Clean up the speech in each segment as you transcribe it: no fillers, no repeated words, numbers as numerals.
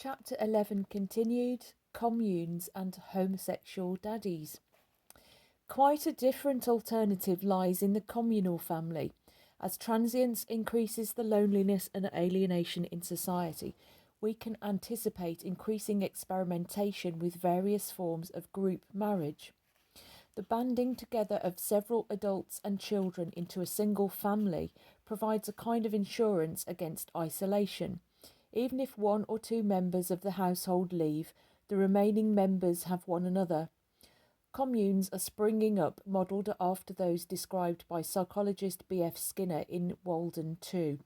Chapter 11 continued, Communes and Homosexual Daddies. Quite a different alternative lies in the communal family. As transience increases the loneliness and alienation in society, we can anticipate increasing experimentation with various forms of group marriage. The banding together of several adults and children into a single family provides a kind of insurance against isolation. Even if one or two members of the household leave, the remaining members have one another. Communes are springing up, modelled after those described by psychologist B.F. Skinner in Walden 2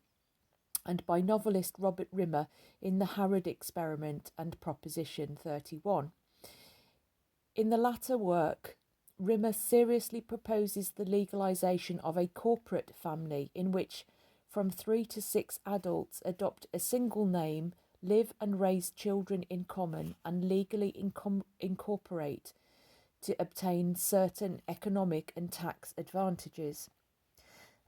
and by novelist Robert Rimmer in The Harrod Experiment and Proposition 31. In the latter work, Rimmer seriously proposes the legalisation of a corporate family in which from 3 to 6 adults adopt a single name, live and raise children in common, and legally incorporate to obtain certain economic and tax advantages.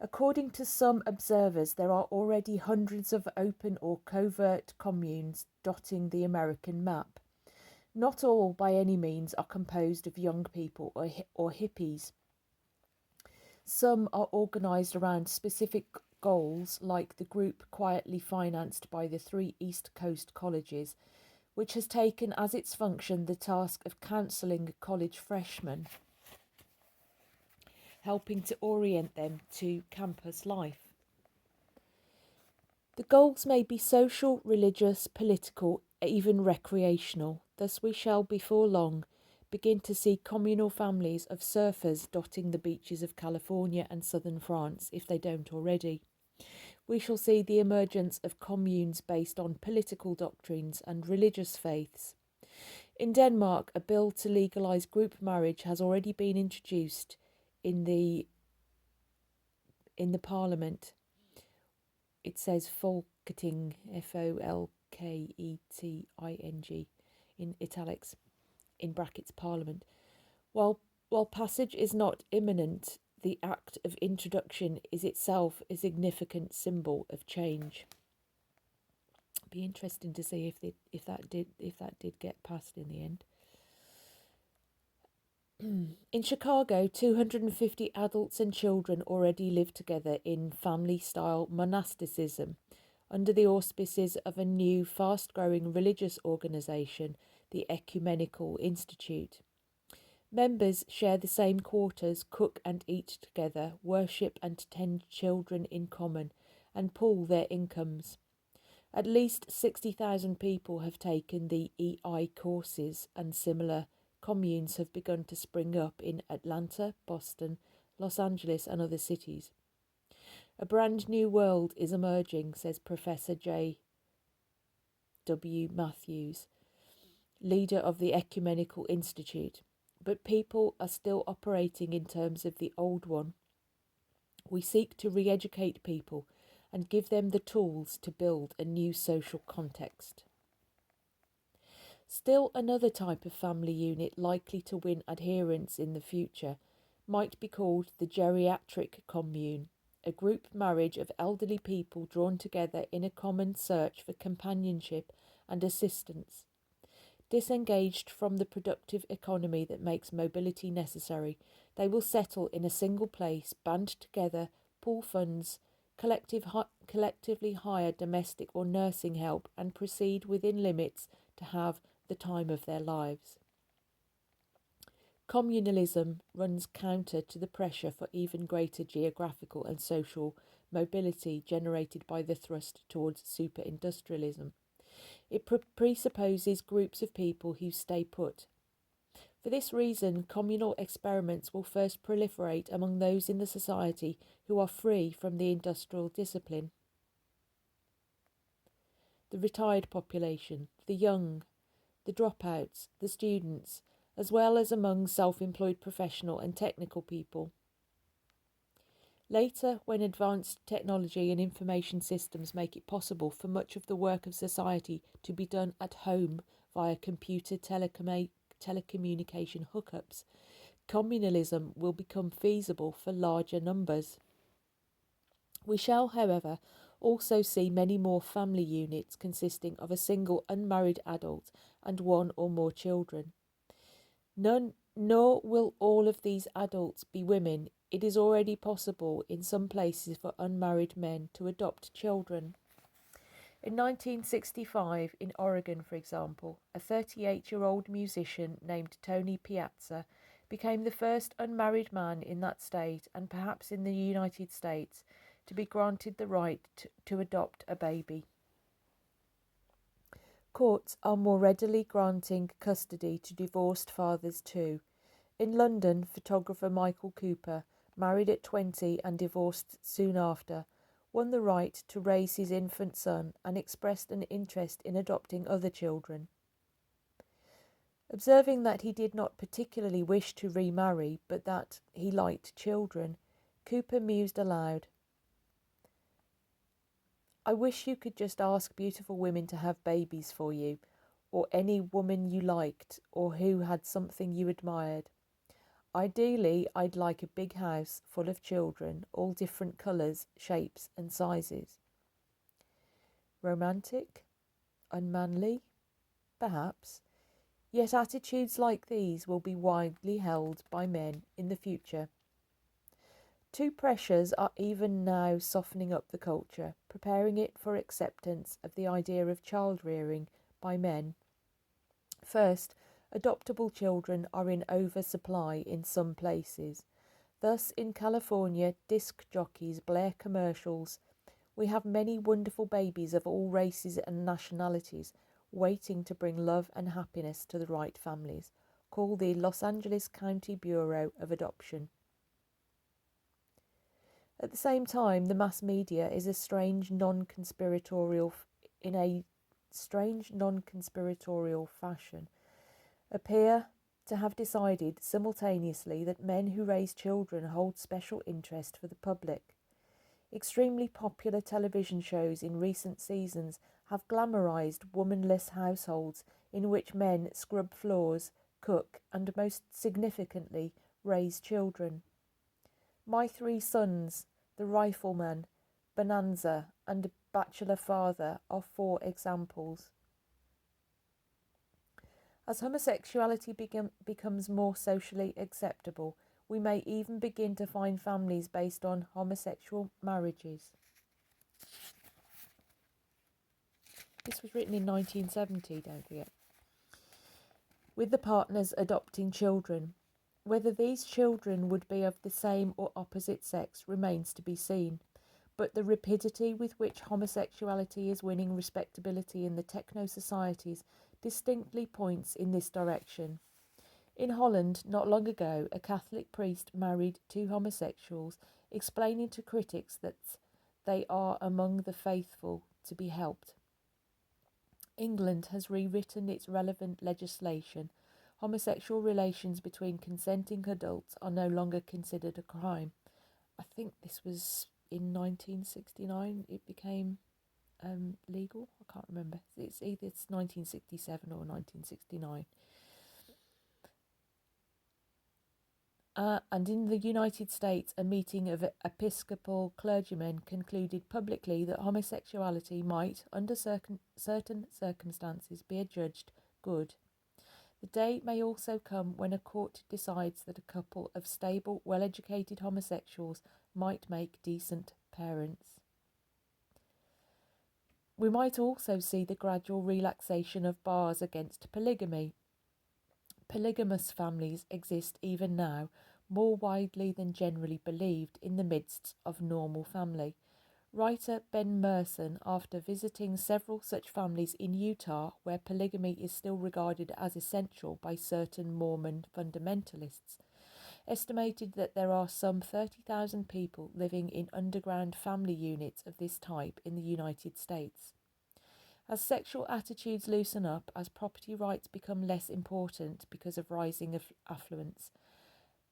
According to some observers, there are already hundreds of open or covert communes dotting the American map. Not all, by any means, are composed of young people or hippies. Some are organised around specific goals, like the group quietly financed by the 3 East Coast colleges, which has taken as its function the task of counselling college freshmen, helping to orient them to campus life. The goals may be social, religious, political, even recreational. Thus we shall before long begin to see communal families of surfers dotting the beaches of California and southern France, if they don't already. We shall see the emergence of communes based on political doctrines and religious faiths. In Denmark, a bill to legalise group marriage has already been introduced in the parliament. It says Folketing, Folketing, in italics, in brackets, Parliament. While passage is not imminent, the act of introduction is itself a significant symbol of change. It'd be interesting to see if that did get passed in the end. In Chicago, 250 adults and children already live together in family-style monasticism under the auspices of a new, fast-growing religious organisation, the Ecumenical Institute. Members share the same quarters, cook and eat together, worship and tend children in common, and pool their incomes. At least 60,000 people have taken the EI courses, and similar communes have begun to spring up in Atlanta, Boston, Los Angeles, and other cities. A brand new world is emerging, says Professor J. W. Matthews, leader of the Ecumenical Institute. But people are still operating in terms of the old one. We seek to re-educate people and give them the tools to build a new social context. Still another type of family unit likely to win adherents in the future might be called the Geriatric Commune, a group marriage of elderly people drawn together in a common search for companionship and assistance. Disengaged from the productive economy that makes mobility necessary, they will settle in a single place, band together, pool funds, collectively hire domestic or nursing help, and proceed within limits to have the time of their lives. Communalism runs counter to the pressure for even greater geographical and social mobility generated by the thrust towards super-industrialism. It presupposes groups of people who stay put. For this reason, communal experiments will first proliferate among those in the society who are free from the industrial discipline. The retired population, the young, the dropouts, the students, as well as among self-employed professional and technical people. Later, when advanced technology and information systems make it possible for much of the work of society to be done at home via computer telecommunication hookups, communalism will become feasible for larger numbers. We shall, however, also see many more family units consisting of a single unmarried adult and one or more children. Nor will all of these adults be women. It is already possible in some places for unmarried men to adopt children. In 1965, in Oregon, for example, a 38-year-old musician named Tony Piazza became the first unmarried man in that state, and perhaps in the United States, to be granted the right to adopt a baby. Courts are more readily granting custody to divorced fathers too. In London, photographer Michael Cooper, married at 20 and divorced soon after, won the right to raise his infant son and expressed an interest in adopting other children. Observing that he did not particularly wish to remarry, but that he liked children, Cooper mused aloud, "I wish you could just ask beautiful women to have babies for you, or any woman you liked, or who had something you admired. Ideally, I'd like a big house full of children, all different colours, shapes and sizes." Romantic? Unmanly? Perhaps. Yet attitudes like these will be widely held by men in the future. Two pressures are even now softening up the culture, preparing it for acceptance of the idea of child rearing by men. First, adoptable children are in oversupply in some places. Thus, in California, disc jockeys blare commercials. We have many wonderful babies of all races and nationalities waiting to bring love and happiness to the right families. Call the Los Angeles County Bureau of Adoption. At the same time, the mass media is in a strange non-conspiratorial fashion, appear to have decided simultaneously that men who raise children hold special interest for the public. Extremely popular television shows in recent seasons have glamorized womanless households in which men scrub floors, cook, and most significantly, raise children. My Three Sons, The Rifleman, Bonanza, and Bachelor Father are 4 examples. As homosexuality becomes more socially acceptable, we may even begin to find families based on homosexual marriages. This was written in 1970, don't forget. With the partners adopting children. Whether these children would be of the same or opposite sex remains to be seen, but the rapidity with which homosexuality is winning respectability in the techno-societies distinctly points in this direction. In Holland, not long ago, a Catholic priest married 2 homosexuals, explaining to critics that they are among the faithful to be helped. England has rewritten its relevant legislation. Homosexual relations between consenting adults are no longer considered a crime. I think this was in 1969 it became legal. I can't remember. It's either 1967 or 1969. And in the United States, a meeting of Episcopal clergymen concluded publicly that homosexuality might, under certain circumstances, be adjudged good. The day may also come when a court decides that a couple of stable, well-educated homosexuals might make decent parents. We might also see the gradual relaxation of bars against polygamy. Polygamous families exist even now, more widely than generally believed, in the midst of normal family. Writer Ben Merson, after visiting several such families in Utah, where polygamy is still regarded as essential by certain Mormon fundamentalists, estimated that there are some 30,000 people living in underground family units of this type in the United States. As sexual attitudes loosen up, as property rights become less important because of rising affluence,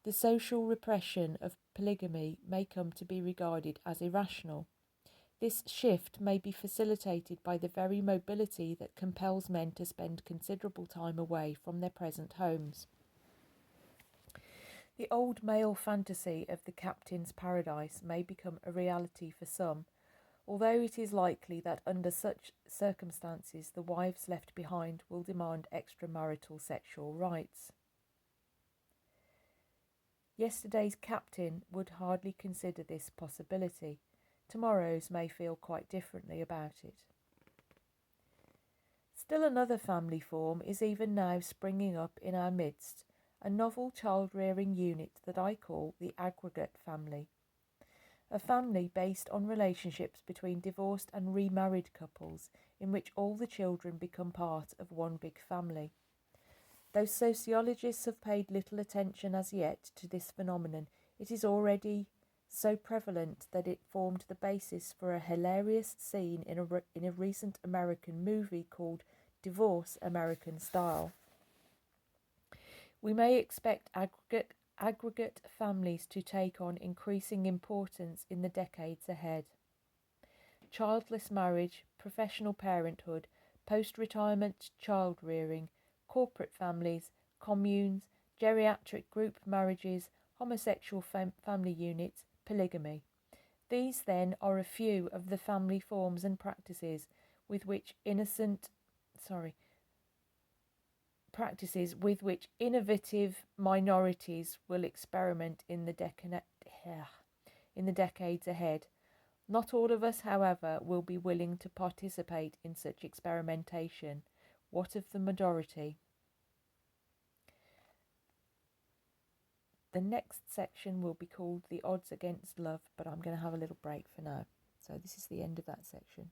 the social repression of polygamy may come to be regarded as irrational. This shift may be facilitated by the very mobility that compels men to spend considerable time away from their present homes. The old male fantasy of the captain's paradise may become a reality for some, although it is likely that under such circumstances the wives left behind will demand extramarital sexual rights. Yesterday's captain would hardly consider this possibility. Tomorrow's may feel quite differently about it. Still another family form is even now springing up in our midst, a novel child-rearing unit that I call the Aggregate Family. A family based on relationships between divorced and remarried couples in which all the children become part of one big family. Though sociologists have paid little attention as yet to this phenomenon, it is already so prevalent that it formed the basis for a hilarious scene in a recent American movie called Divorce American Style. We may expect aggregate families to take on increasing importance in the decades ahead. Childless marriage, professional parenthood, post-retirement child rearing, corporate families, communes, geriatric group marriages, homosexual family units, polygamy. These then are a few of the family forms and practices with which innovative minorities will experiment in the decades ahead. Not all of us, however, will be willing to participate in such experimentation. What of the majority? The next section will be called The Odds Against Love, but I'm going to have a little break for now. So this is the end of that section.